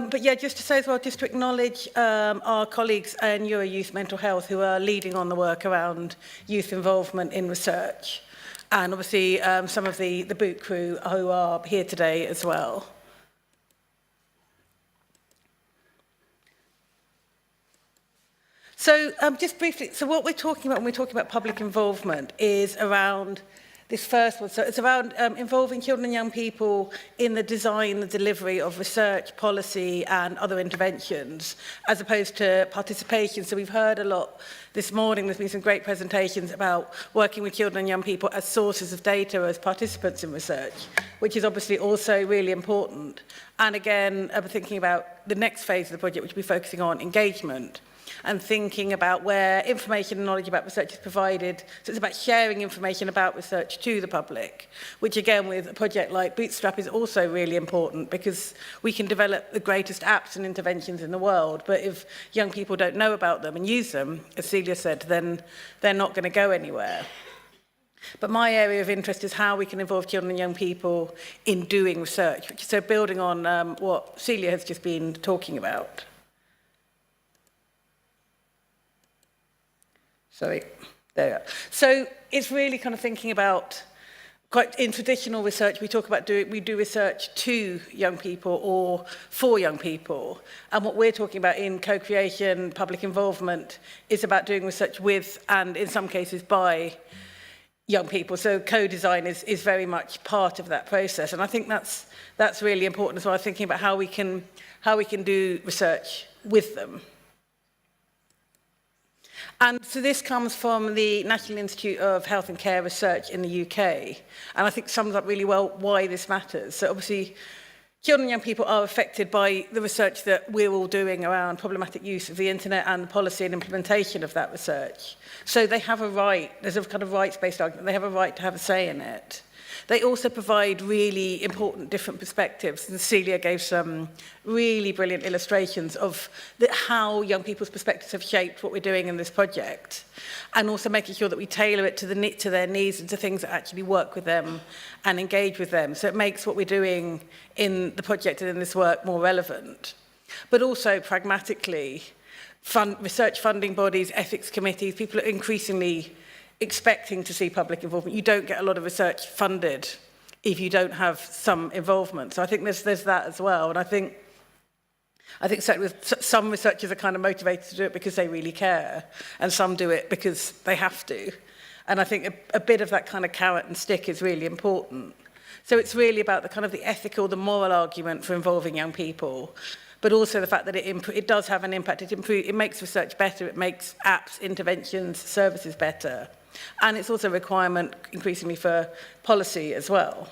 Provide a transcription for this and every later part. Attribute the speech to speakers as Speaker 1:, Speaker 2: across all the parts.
Speaker 1: But yeah, just to say as well, just to acknowledge our colleagues in Euro Youth Mental Health who are leading on the work around youth involvement in research. And obviously some of the boot crew who are here today as well. So just briefly, so what we're talking about when we're talking about public involvement is around this first one. So it's around involving children and young people in the design, the delivery of research, policy and other interventions, as opposed to participation. So we've heard a lot this morning, there's been some great presentations about working with children and young people as sources of data, as participants in research, which is obviously also really important. And again, we're thinking about the next phase of the project, which will be focusing on engagement, and thinking about where information and knowledge about research is provided. So it's about sharing information about research to the public, which again with a project like Bootstrap is also really important because we can develop the greatest apps and interventions in the world, but if young people don't know about them and use them, as Celia said, then they're not going to go anywhere. But my area of interest is how we can involve children and young people in doing research, which is so building on what Celia has just been talking about. Sorry, there we are. So it's really kind of thinking about, quite in traditional research, we talk about we do research to young people or for young people. And what we're talking about in co-creation, public involvement, is about doing research with, and in some cases by, young people. So co-design is very much part of that process. And I think that's really important as well, thinking about how we can do research with them. And so this comes from the National Institute of Health and Care Research in the UK. And I think sums up really well why this matters. So obviously, children and young people are affected by the research that we're all doing around problematic use of the internet and the policy and implementation of that research. So they have a right, there's a kind of rights-based argument, they have a right to have a say in it. They also provide really important different perspectives. And Celia gave some really brilliant illustrations of how young people's perspectives have shaped what we're doing in this project. And also making sure that we tailor it to their needs and to things that actually work with them and engage with them. So it makes what we're doing in the project and in this work more relevant. But also pragmatically, research funding bodies, ethics committees, people are increasingly expecting to see public involvement. You don't get a lot of research funded if you don't have some involvement. So I think there's that as well. And I think certainly some researchers are kind of motivated to do it because they really care, and some do it because they have to. And I think a bit of that kind of carrot and stick is really important. So it's really about the kind of the ethical, the moral argument for involving young people, but also the fact that it does have an impact. It makes research better, it makes apps, interventions, services better. And it's also a requirement increasingly for policy as well.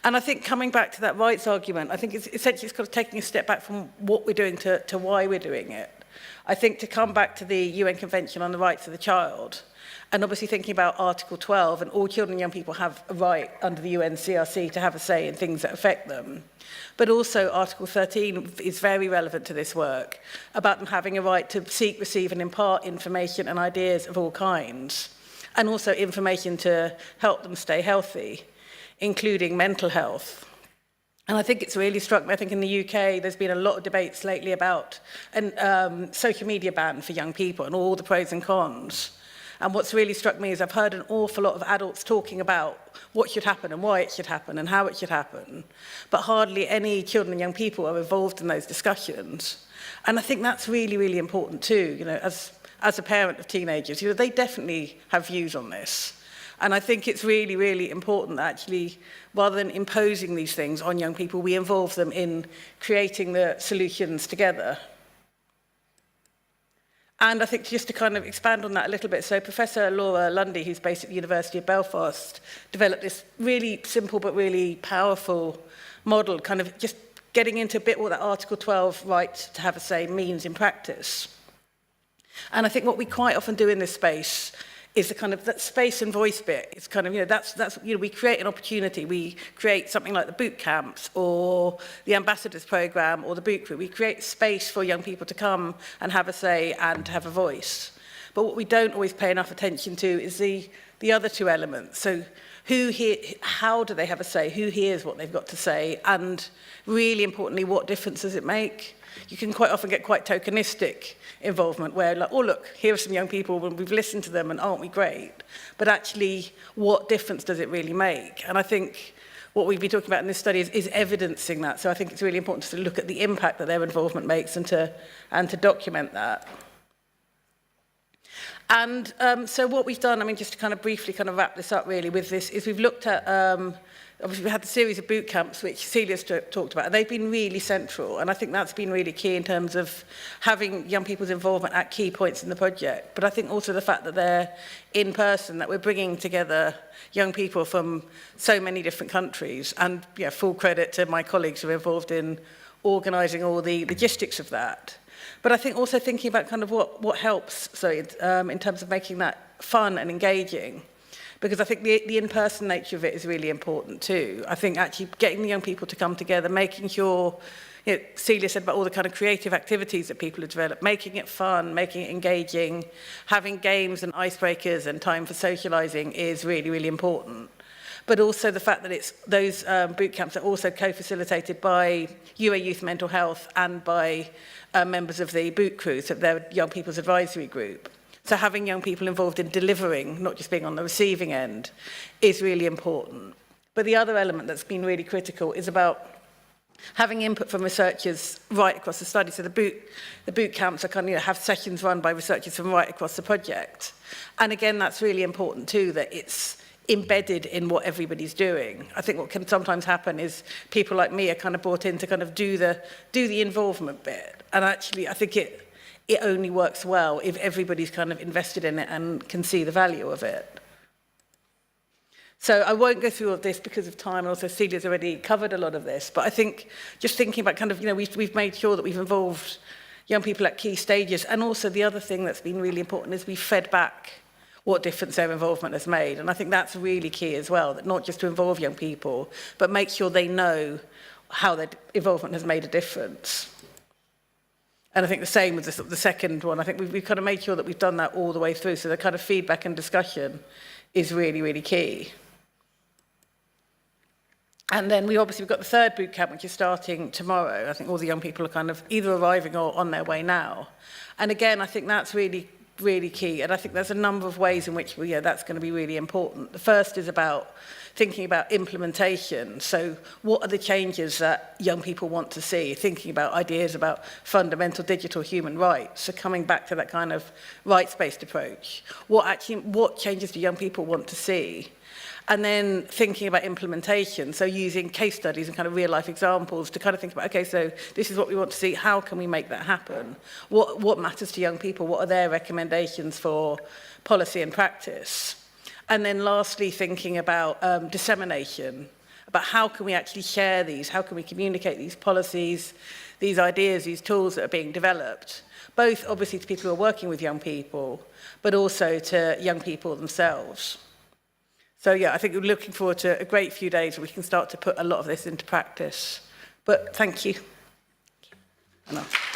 Speaker 1: And I think coming back to that rights argument, I think it's essentially it's kind of taking a step back from what we're doing to why we're doing it. I think to come back to the UN Convention on the Rights of the Child, and obviously thinking about Article 12, and all children and young people have a right under the UN CRC to have a say in things that affect them. But also Article 13 is very relevant to this work, about them having a right to seek, receive and impart information and ideas of all kinds, and also information to help them stay healthy, including mental health. And I think it's really struck me, I think in the UK, there's been a lot of debates lately about a social media ban for young people and all the pros and cons. And what's really struck me is I've heard an awful lot of adults talking about what should happen and why it should happen and how it should happen. But hardly any children and young people are involved in those discussions. And I think that's really, really important too. You know, as a parent of teenagers, you know, they definitely have views on this. And I think it's really, really important that actually, rather than imposing these things on young people, we involve them in creating the solutions together. And I think just to kind of expand on that a little bit, so Professor Laura Lundy, who's based at the University of Belfast, developed this really simple but really powerful model, kind of just getting into a bit what that Article 12 right to have a say means in practice. And I think what we quite often do in this space is the kind of that space and voice bit. It's kind of, you know, that's you know, we create an opportunity. We create something like the boot camps or the ambassadors program or the boot group. We create space for young people to come and have a say and to have a voice. But what we don't always pay enough attention to is the the other two elements. So how do they have a say? Who hears what they've got to say? And really importantly, what difference does it make? You can quite often get quite tokenistic involvement where like, oh look, here are some young people and we've listened to them and aren't we great? But actually, what difference does it really make? And I think what we've been talking about in this study is evidencing that. So I think it's really important to look at the impact that their involvement makes and to document that. And so what we've done, I mean, just to kind of briefly kind of wrap this up really with this, is we've looked at, obviously we had the series of boot camps, which Celia's talked about, and they've been really central, and I think that's been really key in terms of having young people's involvement at key points in the project. But I think also the fact that they're in person, that we're bringing together young people from so many different countries, and yeah, full credit to my colleagues who are involved in organising all the logistics of that. But I think also thinking about kind of what helps, so in terms of making that fun and engaging, because I think the in-person nature of it is really important too. I think actually getting the young people to come together, making sure, you know, Celia said about all the kind of creative activities that people have developed, making it fun, making it engaging, having games and icebreakers and time for socialising is really, really important. But also the fact that it's those boot camps are also co-facilitated by UA Youth Mental Health and by members of the boot crew, so they're Young People's Advisory Group. So having young people involved in delivering, not just being on the receiving end, is really important. But the other element that's been really critical is about having input from researchers right across the study. So the boot camps are kind of, have sessions run by researchers from right across the project. And again, that's really important too, that it's embedded in what everybody's doing. I think what can sometimes happen is people like me are kind of brought in to kind of do the involvement bit. And actually, I think it only works well if everybody's kind of invested in it and can see the value of it. So I won't go through all of this because of time, and also Celia's already covered a lot of this, but I think just thinking about kind of, you know, we've made sure that we've involved young people at key stages, and also the other thing that's been really important is we've fed back what difference their involvement has made. And I think that's really key as well, that not just to involve young people, but make sure they know how their involvement has made a difference. And I think the same with the second one. I think we've kind of made sure that we've done that all the way through. So the kind of feedback and discussion is really, really key. And then we've got the third boot camp, which is starting tomorrow. I think all the young people are kind of either arriving or on their way now. And again, I think that's really, really key. And I think there's a number of ways in which that's going to be really important. The first is about thinking about implementation. So what are the changes that young people want to see? Thinking about ideas about fundamental digital human rights. So coming back to that kind of rights-based approach. What changes do young people want to see? And then thinking about implementation, so using case studies and kind of real-life examples to kind of think about, okay, so this is what we want to see, how can we make that happen? What matters to young people? What are their recommendations for policy and practice? And then lastly, thinking about dissemination, about how can we actually share these, how can we communicate these policies, these ideas, these tools that are being developed, both obviously to people who are working with young people, but also to young people themselves. So yeah, I think we're looking forward to a great few days where we can start to put a lot of this into practice. But thank you. Enough.